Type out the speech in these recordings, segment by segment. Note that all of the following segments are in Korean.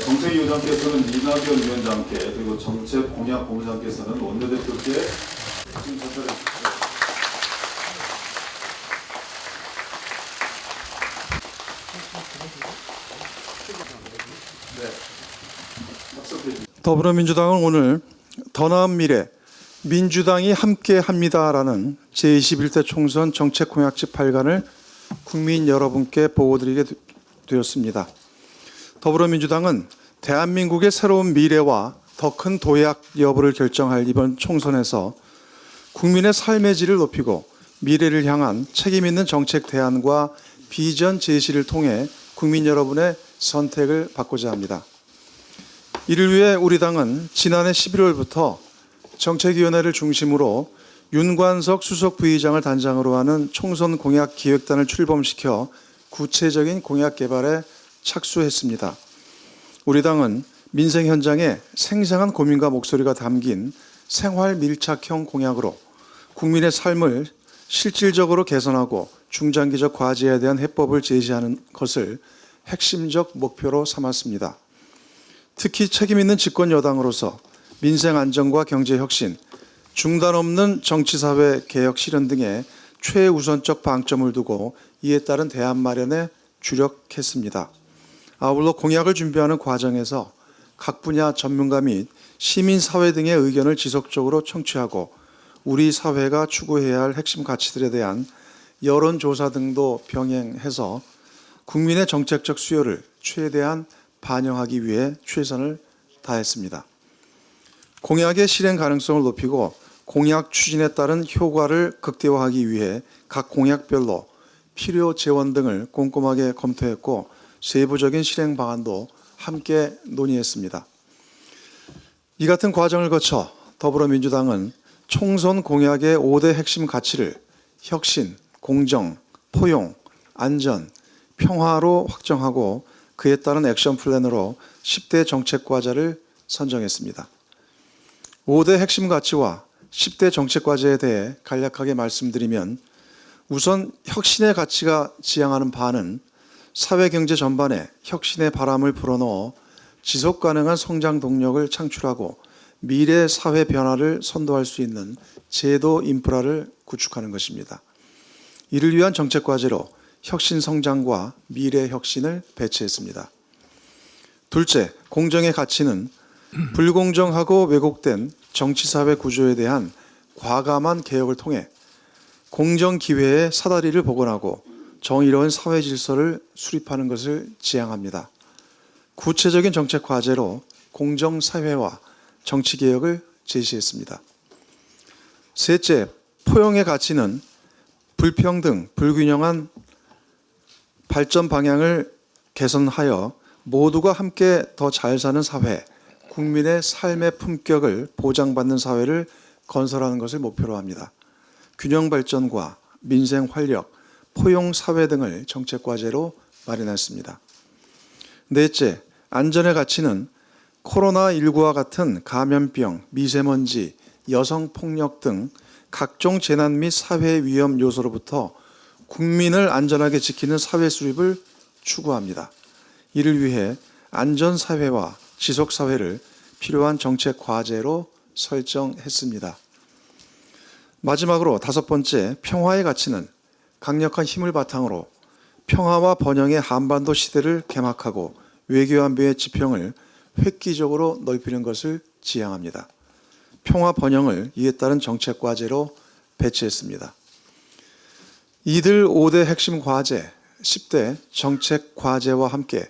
정책위원장께서는 이낙연 위원장께 그리고 정책공약본부장께서는 원내대표께 지금 전달해 주십시오. 더불어민주당은 오늘 더 나은 미래 민주당이 함께합니다라는 제21대 총선 정책공약집 8간을 국민 여러분께 보고드리게 되었습니다. 더불어민주당은 대한민국의 새로운 미래와 더 큰 도약 여부를 결정할 이번 총선에서 국민의 삶의 질을 높이고 미래를 향한 책임 있는 정책 대안과 비전 제시를 통해 국민 여러분의 선택을 받고자 합니다. 이를 위해 우리 당은 지난해 11월부터 정책위원회를 중심으로 윤관석 수석 부의장을 단장으로 하는 총선 공약 기획단을 출범시켜 구체적인 공약 개발에 착수했습니다. 우리 당은 민생 현장에 생생한 고민과 목소리가 담긴 생활 밀착형 공약으로 국민의 삶을 실질적으로 개선하고 중장기적 과제에 대한 해법을 제시하는 것을 핵심적 목표로 삼았습니다. 특히 책임 있는 집권 여당으로서 민생 안정과 경제 혁신, 중단 없는 정치사회 개혁 실현 등의 최우선적 방점을 두고 이에 따른 대안 마련에 주력했습니다. 아울러 공약을 준비하는 과정에서 각 분야 전문가 및 시민사회 등의 의견을 지속적으로 청취하고 우리 사회가 추구해야 할 핵심 가치들에 대한 여론조사 등도 병행해서 국민의 정책적 수요를 최대한 반영하기 위해 최선을 다했습니다. 공약의 실행 가능성을 높이고 공약 추진에 따른 효과를 극대화하기 위해 각 공약별로 필요 재원 등을 꼼꼼하게 검토했고 세부적인 실행 방안도 함께 논의했습니다. 이 같은 과정을 거쳐 더불어민주당은 총선 공약의 5대 핵심 가치를 혁신, 공정, 포용, 안전, 평화로 확정하고 그에 따른 액션 플랜으로 10대 정책 과제를 선정했습니다. 5대 핵심 가치와 10대 정책 과제에 대해 간략하게 말씀드리면 우선 혁신의 가치가 지향하는 바는 사회경제 전반에 혁신의 바람을 불어넣어 지속가능한 성장 동력을 창출하고 미래 사회 변화를 선도할 수 있는 제도 인프라를 구축하는 것입니다. 이를 위한 정책 과제로 혁신 성장과 미래 혁신을 배치했습니다. 둘째, 공정의 가치는 불공정하고 왜곡된 정치사회 구조에 대한 과감한 개혁을 통해 공정 기회의 사다리를 복원하고 정의로운 사회 질서를 수립하는 것을 지향합니다. 구체적인 정책 과제로 공정사회와 정치개혁을 제시했습니다. 셋째, 포용의 가치는 불평등, 불균형한 발전 방향을 개선하여 모두가 함께 더 잘 사는 사회, 국민의 삶의 품격을 보장받는 사회를 건설하는 것을 목표로 합니다. 균형 발전과 민생 활력, 포용 사회 등을 정책 과제로 마련했습니다. 넷째, 안전의 가치는 코로나19와 같은 감염병, 미세먼지, 여성폭력 등 각종 재난 및 사회 위험 요소로부터 국민을 안전하게 지키는 사회 수립을 추구합니다. 이를 위해 안전사회와 지속사회를 필요한 정책 과제로 설정했습니다. 마지막으로 다섯 번째, 평화의 가치는 강력한 힘을 바탕으로 평화와 번영의 한반도 시대를 개막하고 외교안보의 지평을 획기적으로 넓히는 것을 지향합니다. 평화 번영을 이에 따른 정책 과제로 배치했습니다. 이들 5대 핵심 과제, 10대 정책 과제와 함께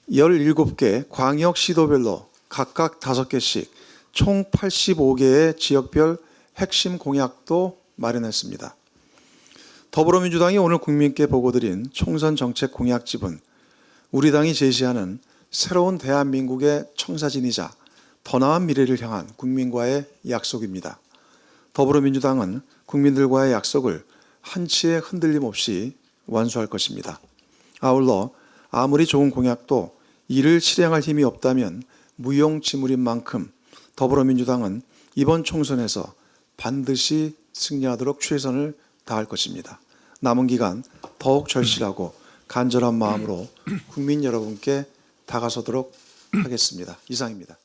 17개 광역 시도별로 각각 5개씩 총 85개의 지역별 핵심 공약도 마련했습니다. 더불어민주당이 오늘 국민께 보고드린 총선 정책 공약집은 우리 당이 제시하는 새로운 대한민국의 청사진이자 더 나은 미래를 향한 국민과의 약속입니다. 더불어민주당은 국민들과의 약속을 한치의 흔들림 없이 완수할 것입니다. 아울러 아무리 좋은 공약도 이를 실행할 힘이 없다면 무용지물인 만큼 더불어민주당은 이번 총선에서 반드시 승리하도록 최선을 다할 것입니다. 남은 기간 더욱 절실하고 간절한 마음으로 국민 여러분께 다가서도록 하겠습니다. 이상입니다.